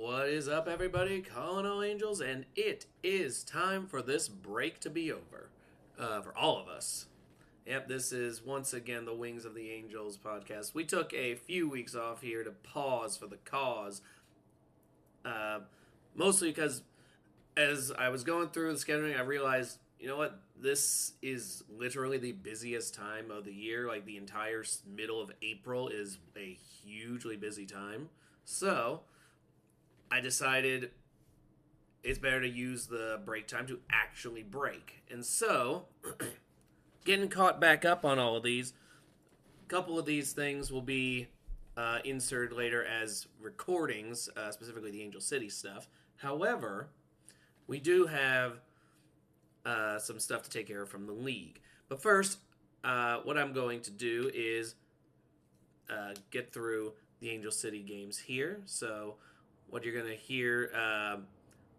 What is up, everybody? Calling all angels, and it is time for this break to be over for all of us. Yep, this is once again the Wings of the Angels podcast. We took a few weeks off here to pause for the cause, uh, mostly because as I was going through the scheduling, I realized, you know what, this is literally the busiest time of the year. Like the entire middle of April is a hugely busy time. So I decided it's better to use the break time to actually break. And so, getting caught back up on all of these, a couple of these things will be inserted later as recordings, specifically the Angel City stuff. However, we do have some stuff to take care of from the league. But first, what I'm going to do is get through the Angel City games here. So, what you're going to hear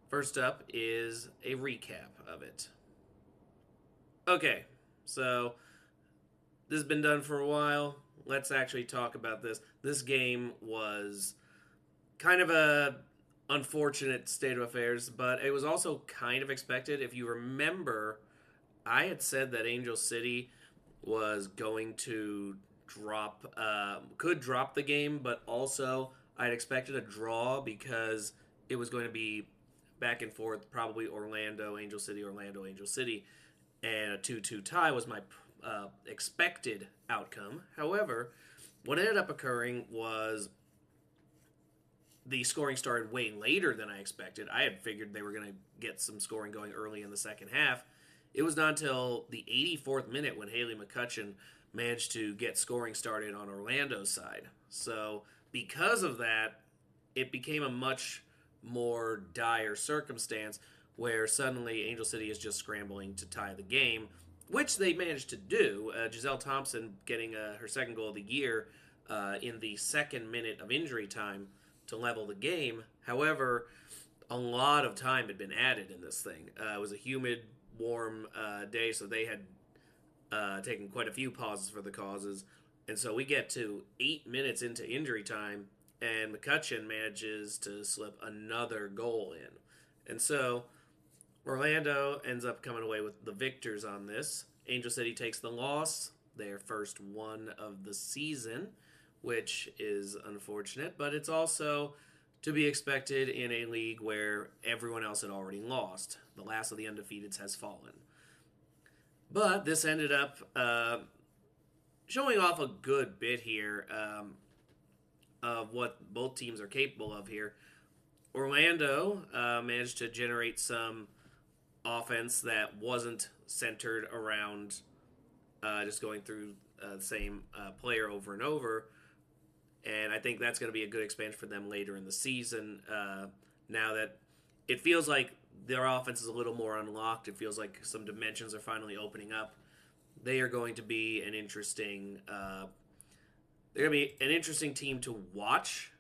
first up is a recap of it. Okay, so this has been done for a while. Let's actually talk about this. This game was kind of a unfortunate state of affairs, but it was also kind of expected. If you remember, I had said that Angel City was going to could drop the game, but also I'd expected a draw because it was going to be back and forth, probably Orlando, Angel City, Orlando, Angel City, and a 2-2 tie was my expected outcome. However, what ended up occurring was the scoring started way later than I expected. I had figured they were going to get some scoring going early in the second half. It was not until the 84th minute when Haley McCutcheon managed to get scoring started on Orlando's side. So, because of that, it became a much more dire circumstance where suddenly Angel City is just scrambling to tie the game, which they managed to do. Giselle Thompson getting her second goal of the year in the second minute of injury time to level the game. However, a lot of time had been added in this thing. It was a humid, warm day, so they had taken quite a few pauses for the causes. And so we get to 8 minutes into injury time, and McCutcheon manages to slip another goal in. And so Orlando ends up coming away with the victors on this. Angel City takes the loss, their first one of the season, which is unfortunate, but it's also to be expected in a league where everyone else had already lost. The last of the undefeateds has fallen. But this ended up showing off a good bit here of what both teams are capable of here. Orlando managed to generate some offense that wasn't centered around just going through the same player over and over. And I think that's going to be a good expansion for them later in the season. Now that it feels like their offense is a little more unlocked, it feels like some dimensions are finally opening up. They are going to be an interesting. They're going to be an interesting team to watch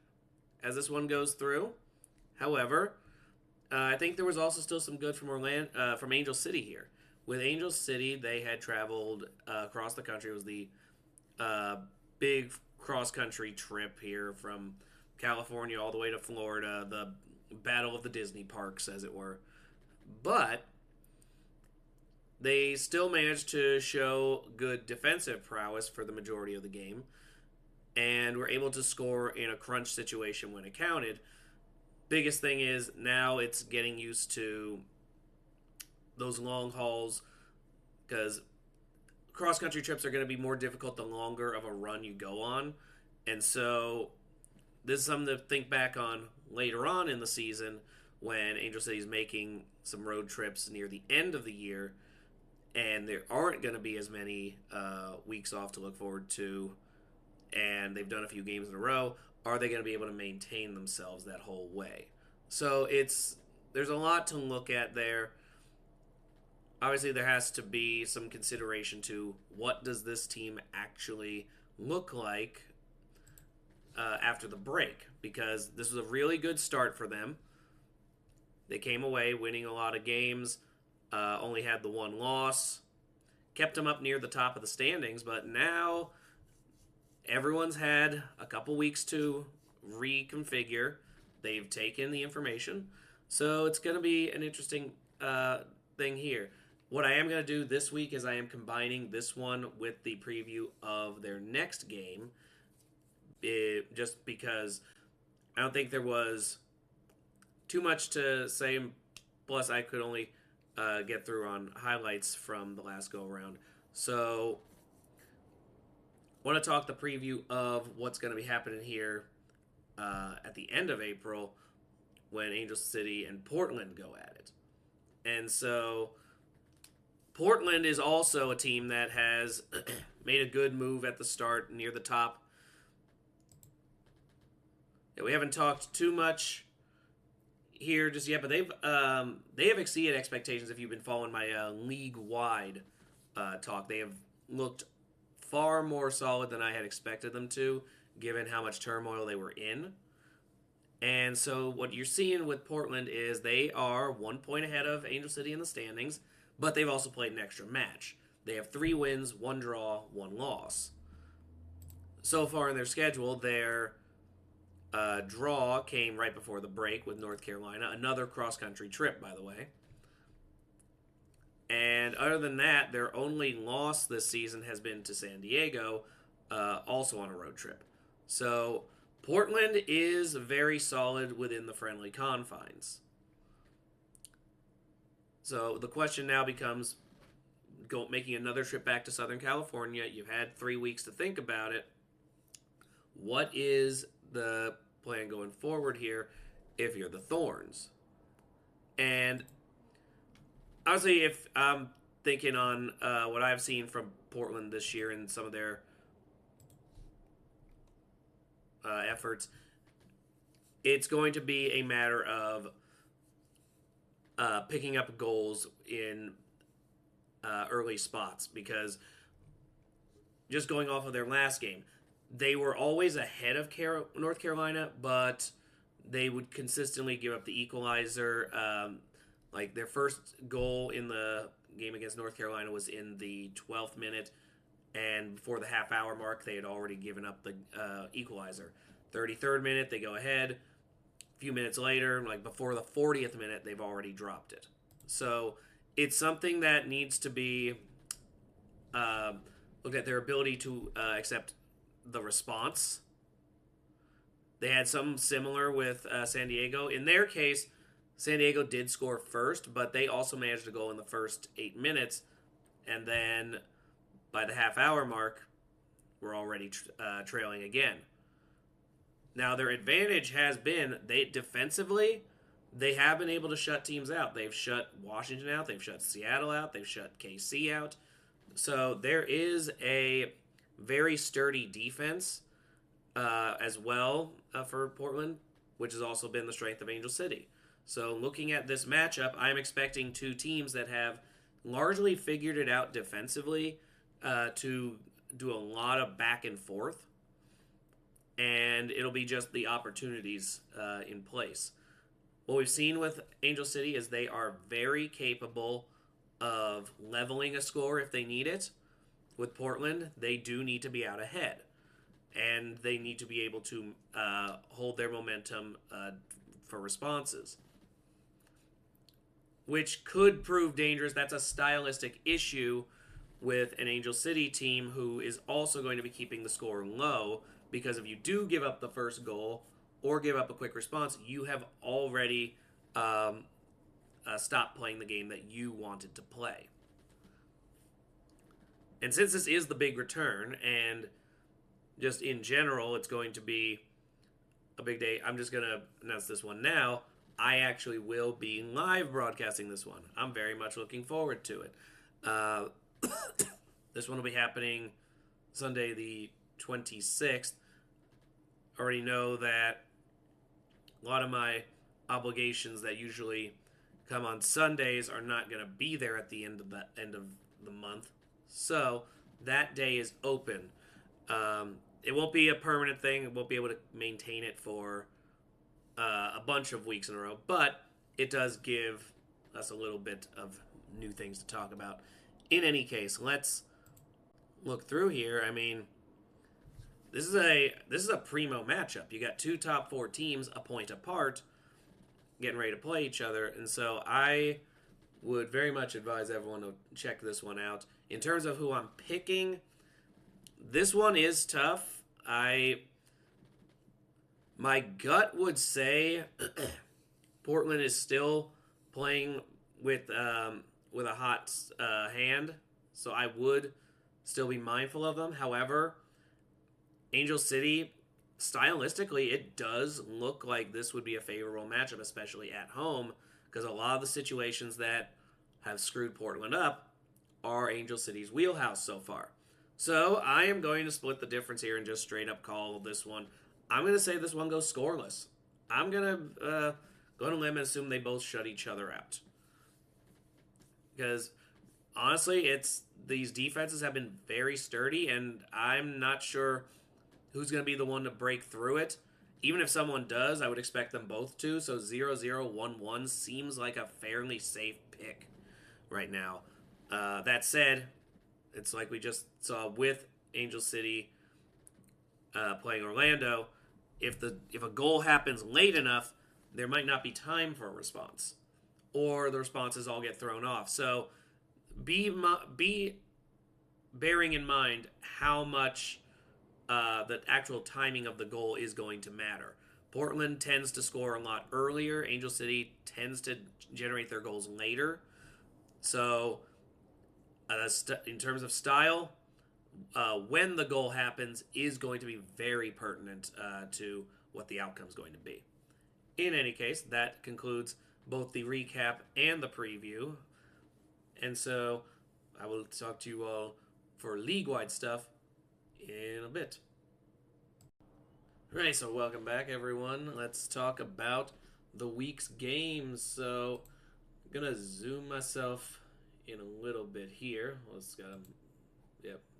as this one goes through. However, I think there was also still some good from Angel City here. With Angel City, they had traveled across the country. It was the big cross-country trip here from California all the way to Florida, the battle of the Disney parks, as it were. But they still managed to show good defensive prowess for the majority of the game and were able to score in a crunch situation when it counted. Biggest thing is now it's getting used to those long hauls because cross-country trips are going to be more difficult the longer of a run you go on. And so this is something to think back on later on in the season when Angel City is making some road trips near the end of the year and there aren't going to be as many weeks off to look forward to and they've done a few games in a row. Are they going to be able to maintain themselves that whole way? So there's a lot to look at there. Obviously, there has to be some consideration to what does this team actually look like after the break, because this was a really good start for them. They came away winning a lot of games, only had the one loss, kept them up near the top of the standings, but now everyone's had a couple weeks to reconfigure. they've taken the information. So it's going to be an interesting thing here. What I am going to do this week is I am combining this one with the preview of their next game, just because I don't think there was too much to say. Plus, I could only get through on highlights from the last go around. So, I want to talk the preview of what's going to be happening here at the end of April when Angel City and Portland go at it. And so, Portland is also a team that has made a good move at the start near the top. Yeah, we haven't talked too much here just yet, but they have exceeded expectations. If you've been following my league-wide talk, they have looked far more solid than I had expected them to, given how much turmoil they were in. And so what you're seeing with Portland is they are 1 point ahead of Angel City in the standings, but they've also played an extra match. They have 3 wins, 1 draw, 1 loss. So far in their schedule, their draw came right before the break with North Carolina. Another cross-country trip, by the way. And other than that, their only loss this season has been to San Diego, also on a road trip. So Portland is very solid within the friendly confines. So the question now becomes, making another trip back to Southern California. You've had 3 weeks to think about it. What is the plan going forward here if you're the Thorns? And honestly, if I'm thinking on what I've seen from Portland this year and some of their efforts, it's going to be a matter of picking up goals in early spots, because just going off of their last game, they were always ahead of North Carolina, but they would consistently give up the equalizer. Like their first goal in the game against North Carolina was in the 12th minute, and before the half-hour mark, they had already given up the equalizer. 33rd minute, they go ahead. A few minutes later, like before the 40th minute, they've already dropped it. So it's something that needs to be looked at, their ability to accept the response. They had something similar with San Diego. In their case, San Diego did score first, but they also managed to go in the first 8 minutes, and then by the half-hour mark, we're already trailing again. Now, their advantage has been, defensively, they have been able to shut teams out. They've shut Washington out, they've shut Seattle out, they've shut KC out. So there is a very sturdy defense as well for Portland, which has also been the strength of Angel City. So looking at this matchup, I'm expecting 2 teams that have largely figured it out defensively to do a lot of back and forth, and it'll be just the opportunities in place. What we've seen with Angel City is they are very capable of leveling a score if they need it. With Portland, they do need to be out ahead, and they need to be able to hold their momentum for responses, which could prove dangerous. That's a stylistic issue with an Angel City team who is also going to be keeping the score low, because if you do give up the first goal or give up a quick response, you have already stopped playing the game that you wanted to play. And since this is the big return, and just in general, it's going to be a big day, I'm just going to announce this one now. I actually will be live broadcasting this one. I'm very much looking forward to it. This one will be happening Sunday the 26th. Already know that a lot of my obligations that usually come on Sundays are not going to be there at the end of the month. So that day is open. It won't be a permanent thing. It won't be able to maintain it for a bunch of weeks in a row, but it does give us a little bit of new things to talk about. In any case, let's look through here. I mean, this is a primo matchup. You got two top four teams a point apart, getting ready to play each other, and so I would very much advise everyone to check this one out. In terms of who I'm picking, this one is tough. My gut would say Portland is still playing with a hot hand, so I would still be mindful of them. However, Angel City, stylistically, it does look like this would be a favorable matchup, especially at home, because a lot of the situations that have screwed Portland up are Angel City's wheelhouse so far. So I am going to split the difference here and just straight up call this one. I'm going to say this one goes scoreless. I'm going to go on a limb and assume they both shut each other out. Because honestly, these defenses have been very sturdy, and I'm not sure who's going to be the one to break through it. Even if someone does, I would expect them both to. So 0-0-1-1 seems like a fairly safe pick right now. That said, it's like we just saw with Angel City playing Orlando. If a goal happens late enough, there might not be time for a response, or the responses all get thrown off. So be bearing in mind how much the actual timing of the goal is going to matter. Portland tends to score a lot earlier. Angel City tends to generate their goals later. So in terms of style, when the goal happens is going to be very pertinent to what the outcome is going to be. In any case, that concludes both the recap and the preview. And so I will talk to you all for league-wide stuff in a bit. Alright, so welcome back, everyone. Let's talk about the week's games. So I'm going to zoom myself in a little bit here.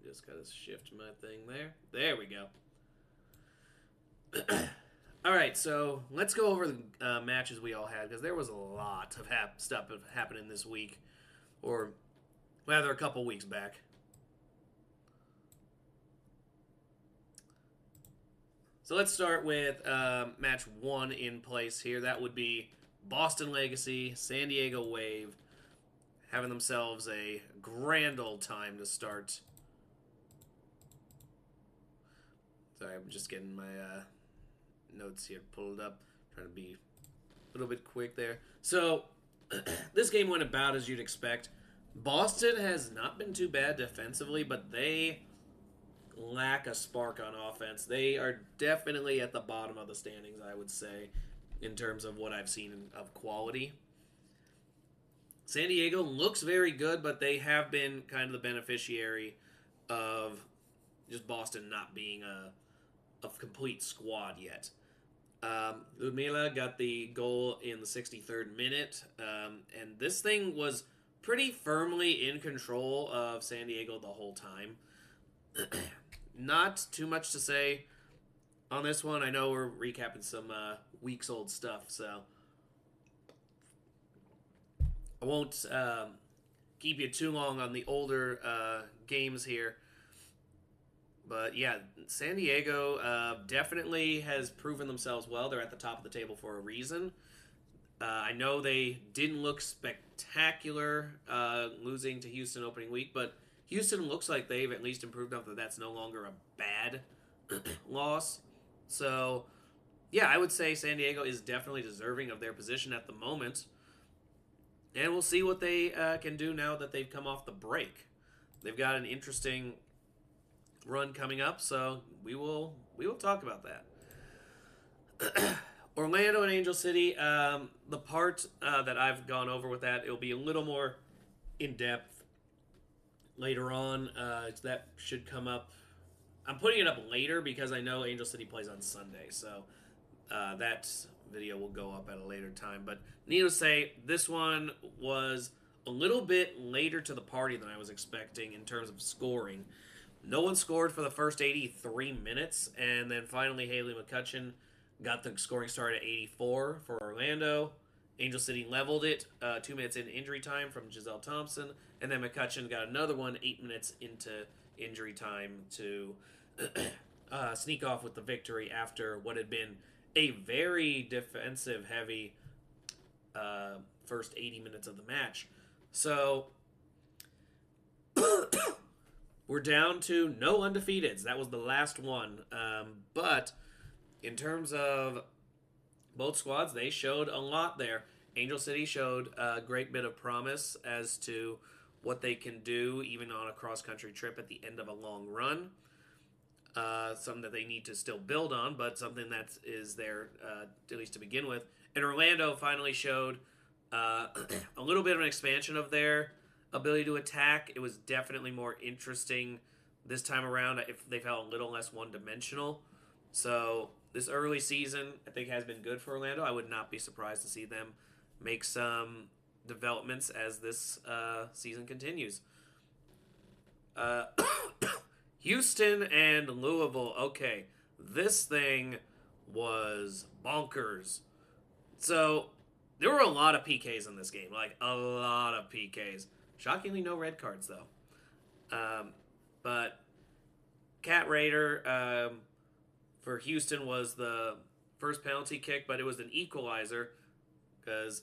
Just gotta shift my thing there. There we go. Alright, so let's go over the matches we all had, because there was a lot of stuff happening this week, or rather a couple weeks back. So let's start with match one in place here. That would be Boston Legacy, San Diego Wave, having themselves a grand old time to start. Sorry, I'm just getting my notes here pulled up. Trying to be a little bit quick there. So, this game went about as you'd expect. Boston has not been too bad defensively, but they lack a spark on offense. They are definitely at the bottom of the standings, I would say, in terms of what I've seen of quality. San Diego looks very good, but they have been kind of the beneficiary of just Boston not being a complete squad yet. Ludmila got the goal in the 63rd minute, and this thing was pretty firmly in control of San Diego the whole time. Not too much to say on this one. I know we're recapping some weeks old stuff, so I won't keep you too long on the older games here. But yeah, San Diego definitely has proven themselves well. They're at the top of the table for a reason. I know they didn't look spectacular losing to Houston opening week, but Houston looks like they've at least improved enough that that's no longer a bad loss. So, yeah, I would say San Diego is definitely deserving of their position at the moment. And we'll see what they can do now that they've come off the break. They've got an interesting run coming up, so we will talk about that. Orlando and Angel City, the part that I've gone over with that, it'll be a little more in-depth later on. That should come up. I'm putting it up later because I know Angel City plays on Sunday, so that video will go up at a later time. But needless to say, this one was a little bit later to the party than I was expecting in terms of scoring. No one scored for the first 83 minutes, and then finally Haley McCutcheon got the scoring start at 84 for Orlando. Angel City leveled it 2 minutes in injury time from Giselle Thompson, and then McCutcheon got another one 8 minutes into injury time to sneak off with the victory after what had been a very defensive heavy first 80 minutes of the match. So we're down to no undefeateds. That was the last one. But in terms of both squads, they showed a lot there. Angel City showed a great bit of promise as to what they can do even on a cross-country trip at the end of a long run. Something that they need to still build on, but something that is there at least to begin with. And Orlando finally showed a little bit of an expansion of their ability to attack. It was definitely more interesting this time around. If they felt a little less one-dimensional. So this early season, I think, has been good for Orlando. I would not be surprised to see them make some developments as this season continues. Houston and Louisville. Okay, this thing was bonkers. So there were a lot of PKs in this game, like a lot of PKs. Shockingly, no red cards though. But Cat Raider for Houston was the first penalty kick, but it was an equalizer because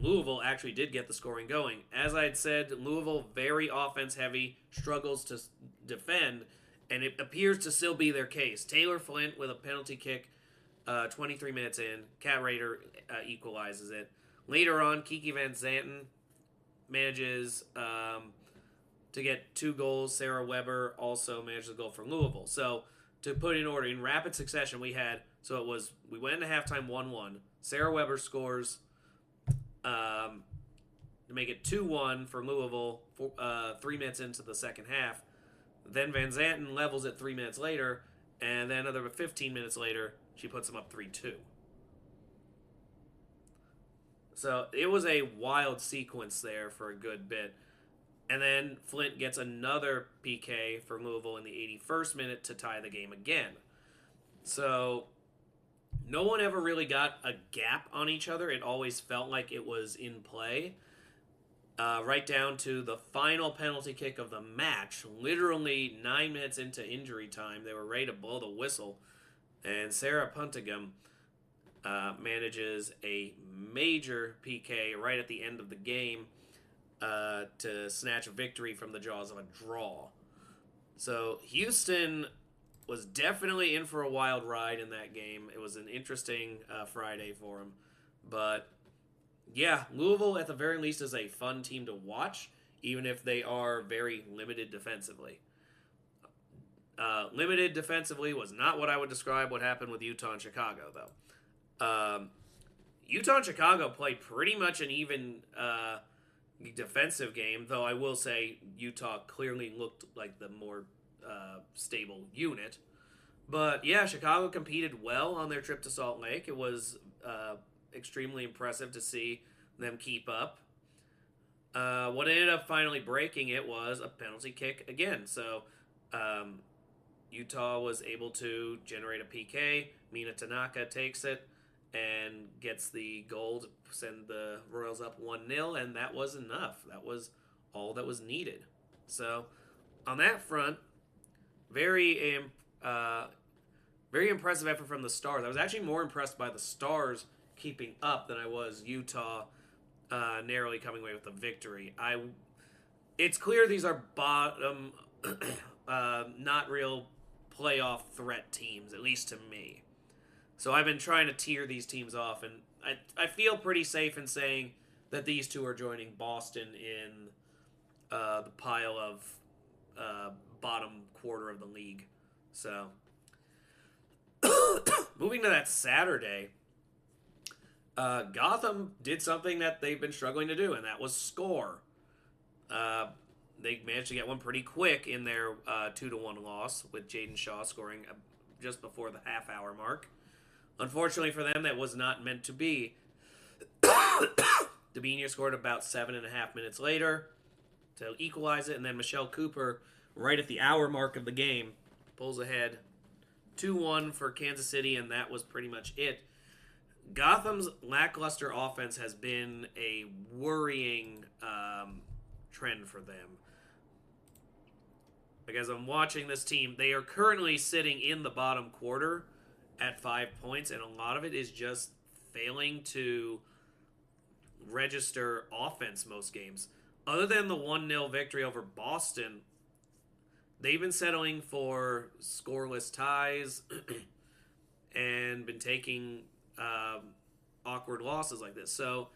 Louisville actually did get the scoring going. As I had said, Louisville, very offense heavy, struggles to defend, and it appears to still be their case. Taylor Flint with a penalty kick 23 minutes in. Cat Raider equalizes it. Later on, Kiki Van Zanten manages to get 2 goals. Sarah Weber also managed the goal for Louisville. So to put in order, in rapid succession, we went into halftime 1-1. Sarah Weber scores to make it 2-1 for Louisville 3 minutes into the second half. Then Van Zanten levels it 3 minutes later, and then another 15 minutes later, she puts them up 3-2. So it was a wild sequence there for a good bit. And then Flint gets another PK for Louisville in the 81st minute to tie the game again. So no one ever really got a gap on each other. It always felt like it was in play. Right down to the final penalty kick of the match. Literally 9 minutes into injury time, they were ready to blow the whistle. And Sarah Puntigam manages a major PK right at the end of the game to snatch a victory from the jaws of a draw. So Houston was definitely in for a wild ride in that game. It was an interesting Friday for them. But yeah, Louisville at the very least is a fun team to watch, even if they are very limited defensively. Limited defensively was not what I would describe what happened with Utah and Chicago, though. Utah and Chicago played pretty much an even defensive game, though I will say Utah clearly looked like the more stable unit. But yeah, Chicago competed well on their trip to Salt Lake. It was extremely impressive to see them keep up. What ended up finally breaking it was a penalty kick again. So Utah was able to generate a PK. Mina Tanaka takes it and gets the goal to send the Royals up 1-0, and that was enough. That was all that was needed. So on that front, very impressive effort from the Stars. I was actually more impressed by the Stars keeping up than I was Utah narrowly coming away with the victory. It's clear these are bottom, not real playoff threat teams, at least to me. So I've been trying to tier these teams off, and I feel pretty safe in saying that these two are joining Boston in the pile of bottom quarter of the league. So moving to that Saturday, Gotham did something that they've been struggling to do, and that was score. They managed to get one pretty quick in their 2-1 loss, with Jaden Shaw scoring just before the half-hour mark. Unfortunately for them, that was not meant to be. Dabinia scored about 7.5 minutes later to equalize it, and then Michelle Cooper, right at the hour mark of the game, pulls ahead 2-1 for Kansas City, and that was pretty much it. Gotham's lackluster offense has been a worrying trend for them. Like, as I'm watching this team, they are currently sitting in the bottom quarter at 5 points, and a lot of it is just failing to register offense most games. Other than the 1-0 victory over Boston, they've been settling for scoreless ties and been taking awkward losses like this. So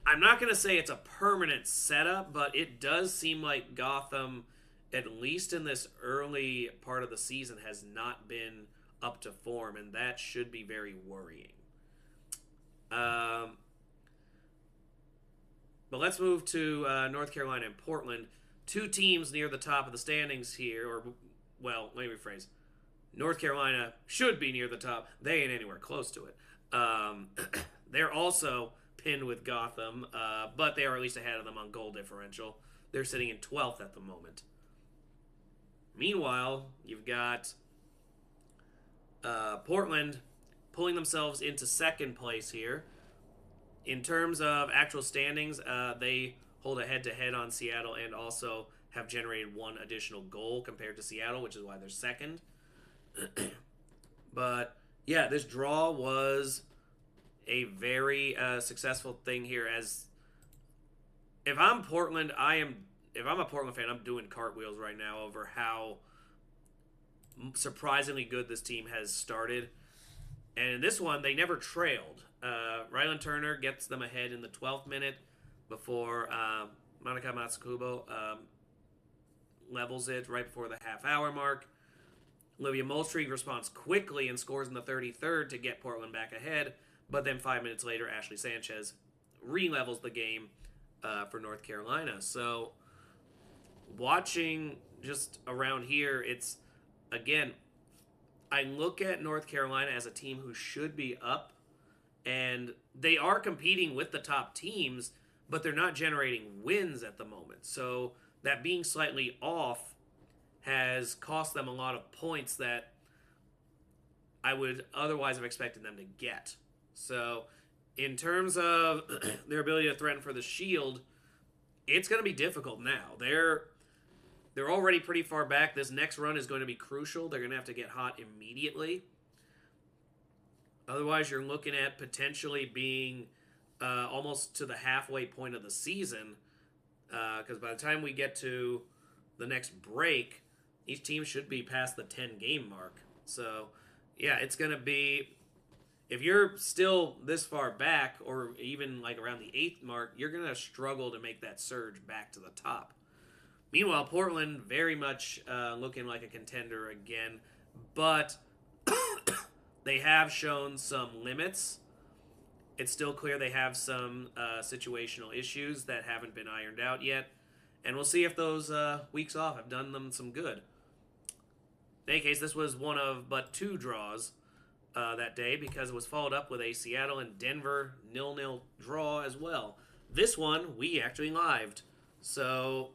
I'm not going to say it's a permanent setup, but it does seem like Gotham, at least in this early part of the season, has not been up to form, and that should be very worrying. But let's move to North Carolina and Portland. Two teams near the top of the standings here, or, well, let me rephrase. North Carolina should be near the top. They ain't anywhere close to it. They're also pinned with Gotham, but they are at least ahead of them on goal differential. They're sitting in 12th at the moment. Meanwhile, you've got Portland pulling themselves into second place here. In terms of actual standings, they hold a head-to-head on Seattle and also have generated one additional goal compared to Seattle, which is why they're second. But, yeah, this draw was a very successful thing here. As if I'm Portland, if I'm a Portland fan, I'm doing cartwheels right now over how surprisingly good this team has started. And in this one, they never trailed. Rylan Turner gets them ahead in the 12th minute before Monica Matsukubo levels it right before the half-hour mark. Olivia Moultrie responds quickly and scores in the 33rd to get Portland back ahead. But then 5 minutes later, Ashley Sanchez re-levels the game for North Carolina. So watching just around here, it's, again, I look at North Carolina as a team who should be up, and they are competing with the top teams, but they're not generating wins at the moment. So that being slightly off has cost them a lot of points that I would otherwise have expected them to get. So in terms of their ability to threaten for the Shield, it's going to be difficult now. They're already pretty far back. This next run is going to be crucial. They're going to have to get hot immediately. Otherwise, you're looking at potentially being almost to the halfway point of the season. Because by the time we get to the next break, each team should be past the 10-game mark. So, yeah, it's going to be... If you're still this far back, or even like around the 8th mark, you're going to struggle to make that surge back to the top. Meanwhile, Portland very much looking like a contender again, but they have shown some limits. It's still clear they have some situational issues that haven't been ironed out yet, and we'll see if those weeks off have done them some good. In any case, this was one of but 2 draws that day, because it was followed up with a Seattle and Denver 0-0 draw as well. This one, we actually lived. So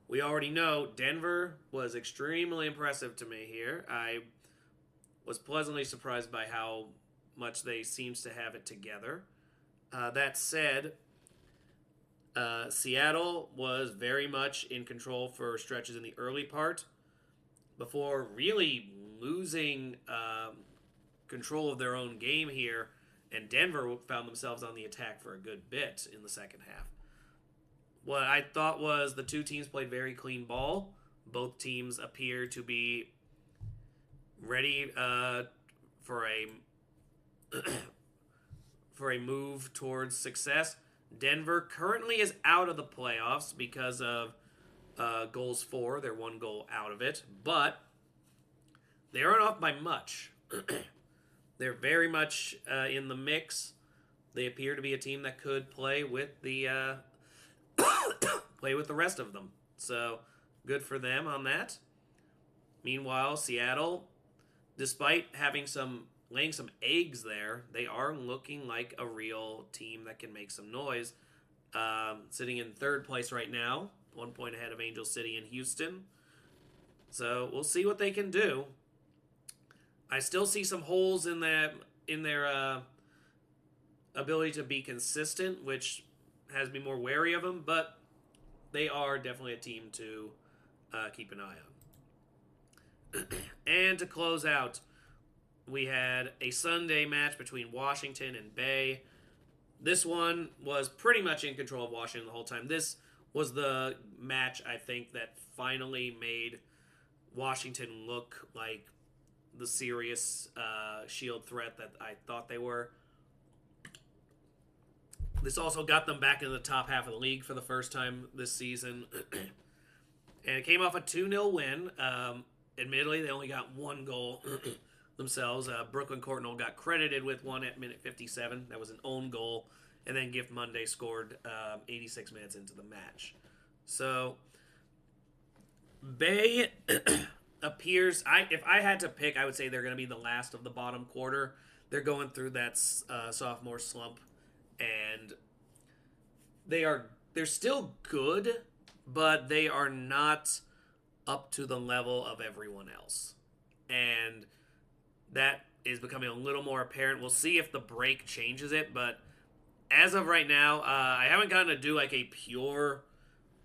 we already know Denver was extremely impressive to me here. I was pleasantly surprised by how much they seems to have it together. That said, Seattle was very much in control for stretches in the early part before really losing control of their own game here, and Denver found themselves on the attack for a good bit in the second half. What I thought was the two teams played very clean ball. Both teams appear to be ready for a move towards success. Denver currently is out of the playoffs because of goals for. They're 1 goal out of it, but they aren't off by much. They're very much in the mix. They appear to be a team that could play with the rest of them. So good for them on that. Meanwhile, Seattle, despite laying some eggs there, they are looking like a real team that can make some noise. Sitting in 3rd place right now, 1 point ahead of Angel City and Houston. So we'll see what they can do. I still see some holes in their ability to be consistent, which has me more wary of them, but they are definitely a team to keep an eye on. And to close out, we had a Sunday match between Washington and Bay. This one was pretty much in control of Washington the whole time. This was the match, I think, that finally made Washington look like the serious Shield threat that I thought they were. This also got them back in the top half of the league for the first time this season. And it came off a 2-0 win. Admittedly, they only got one goal themselves. Brooklyn Courtnall got credited with one at minute 57. That was an own goal. And then Gift Monday scored 86 minutes into the match. So, Bay appears... if I had to pick, I would say they're going to be the last of the bottom quarter. They're going through that sophomore slump. And they're still good, but they are not up to the level of everyone else. And that is becoming a little more apparent. We'll see if the break changes it, but as of right now, I haven't gotten to do like a pure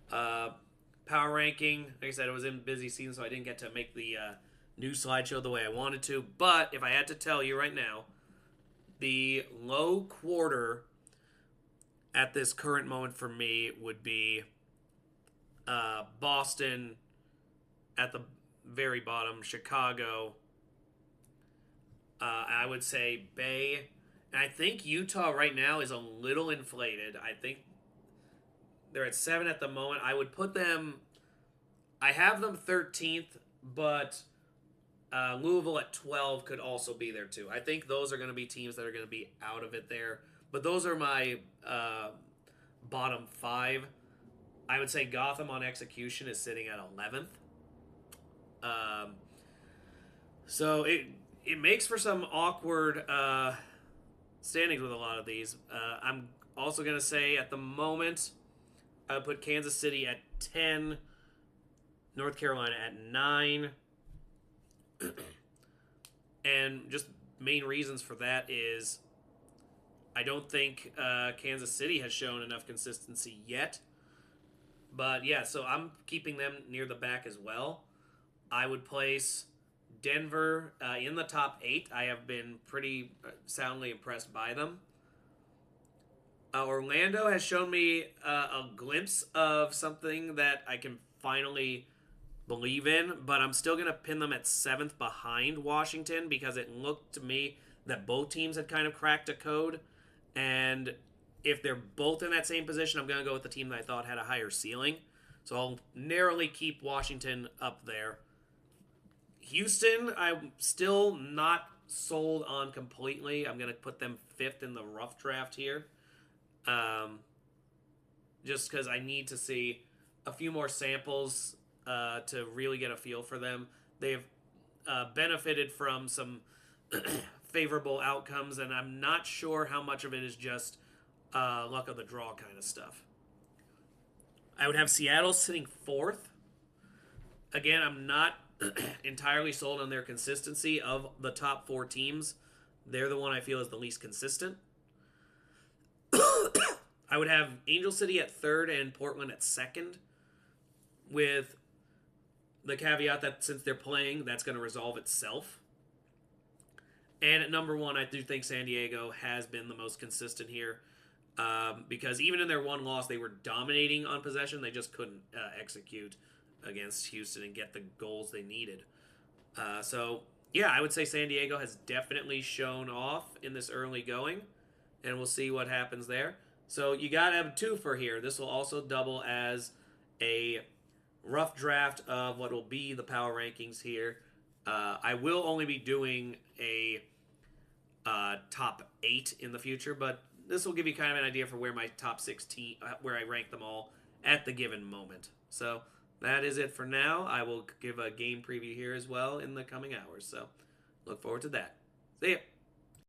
power ranking. Like I said, it was in busy season, so I didn't get to make the new slideshow the way I wanted to. But if I had to tell you right now, the low quarter at this current moment for me would be Boston at the very bottom, Chicago. I would say Bay. And I think Utah right now is a little inflated. I think they're at 7 at the moment. I would put them... I have them 13th, but Louisville at 12 could also be there too. I think those are going to be teams that are going to be out of it there. But those are my bottom 5. I would say Gotham on execution is sitting at 11th. So it makes for some awkward standings with a lot of these. I'm also going to say at the moment, I would put Kansas City at 10, North Carolina at 9. And just main reasons for that is I don't think Kansas City has shown enough consistency yet. But yeah, so I'm keeping them near the back as well. I would place Denver in the top 8. I have been pretty soundly impressed by them. Orlando has shown me a glimpse of something that I can finally believe in, but I'm still going to pin them at 7th behind Washington because it looked to me that both teams had kind of cracked a code. And if they're both in that same position, I'm going to go with the team that I thought had a higher ceiling. So I'll narrowly keep Washington up there. Houston, I'm still not sold on completely. I'm going to put them 5th in the rough draft here. Just because I need to see a few more samples to really get a feel for them. They've benefited from some favorable outcomes, and I'm not sure how much of it is just luck of the draw kind of stuff. I would have Seattle sitting 4th. Again, I'm not entirely sold on their consistency. Of the top 4 teams, they're the one I feel is the least consistent. I would have Angel City at 3rd and Portland at 2nd, with the caveat that since they're playing, that's going to resolve itself. And at number 1, I do think San Diego has been the most consistent here. Because even in their one loss, they were dominating on possession. They just couldn't execute against Houston and get the goals they needed. So, yeah, I would say San Diego has definitely shown off in this early going. And we'll see what happens there. So you got to have 2 for here. This will also double as a rough draft of what will be the power rankings here. I will only be doing a top 8 in the future, but this will give you kind of an idea for where my top 16, where I rank them all at the given moment. So that is it for now. I will give a game preview here as well in the coming hours. So look forward to that. See ya.